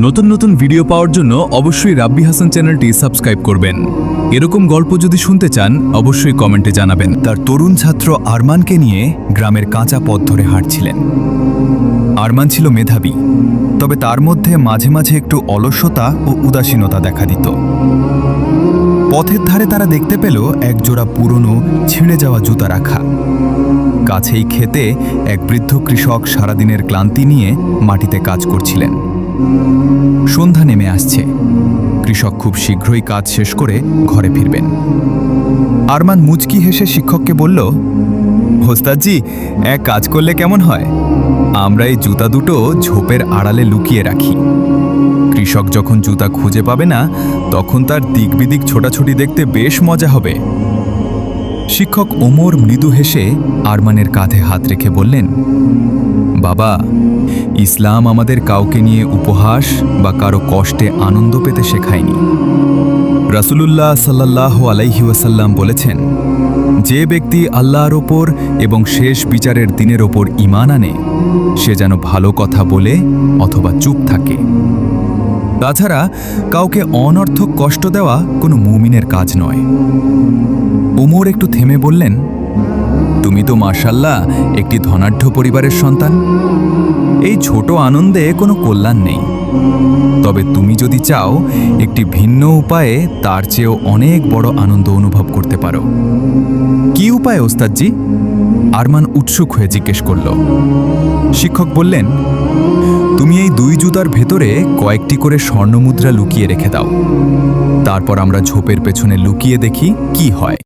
নতুন নতুন ভিডিও পাওয়ার জন্য অবশ্যই রাব্বি হাসান চ্যানেলটি সাবস্ক্রাইব করবেন। এরকম গল্প যদি শুনতে চান অবশ্যই কমেন্টে জানাবেন। তার তরুণ ছাত্র আরমানকে নিয়ে গ্রামের কাঁচা পথ ধরে হাঁটছিলেন। আরমান ছিল মেধাবী, তবে তার মধ্যে মাঝে মাঝে একটু অলসতা ও উদাসীনতা দেখা দিত। পথের ধারে তারা দেখতে পেল একজোড়া পুরনো ছিঁড়ে যাওয়া জুতা রাখা। কাছেই খেতে এক বৃদ্ধ কৃষক সারাদিনের ক্লান্তি নিয়ে মাটিতে কাজ করছিলেন। সন্ধ্যা নেমে আসছে, কৃষক খুব শীঘ্রই কাজ শেষ করে ঘরে ফিরবেন। আরমান মুচকি হেসে শিক্ষককে বলল, ওস্তাদজি, এক কাজ করলে কেমন হয়? আমরা এই জুতা দুটো ঝোপের আড়ালে লুকিয়ে রাখি। কৃষক যখন জুতা খুঁজে পাবে না, তখন তার দিক বিদিক ছোটাছুটি দেখতে বেশ মজা হবে। শিক্ষক ওমর মৃদু হেসে আরমানের কাঁধে হাত রেখে বললেন, বাবা, ইসলাম আমাদের কাউকে নিয়ে উপহাস বা কারো কষ্টে আনন্দ পেতে শেখায়নি। রাসূলুল্লাহ সাল্লাল্লাহু আলাইহি ওয়াসাল্লাম বলেছেন, যে ব্যক্তি আল্লাহর ওপর এবং শেষ বিচারের দিনের ওপর ঈমান আনে, সে যেন ভালো কথা বলে অথবা চুপ থাকে। তাছাড়া কাউকে অনর্থক কষ্ট দেওয়া কোনো মুমিনের কাজ নয়। ওমর একটু থেমে বললেন, তুমি তো মাশাআল্লাহ একটি ধনাঢ্য পরিবারের সন্তান। এই ছোট আনন্দে কোনো কল্যাণ নেই, তবে তুমি যদি চাও একটি ভিন্ন উপায়ে তার চেয়েও অনেক বড় আনন্দ অনুভব করতে পারো। কি উপায় ওস্তাদজি? আরমান উৎসুক হয়ে জিজ্ঞেস করল। শিক্ষক বললেন, তুমি এই দুই জুতার ভেতরে কয়েকটি করে স্বর্ণমুদ্রা লুকিয়ে রেখে দাও। তারপর আমরা ঝোপের পেছনে লুকিয়ে দেখি কি হয়।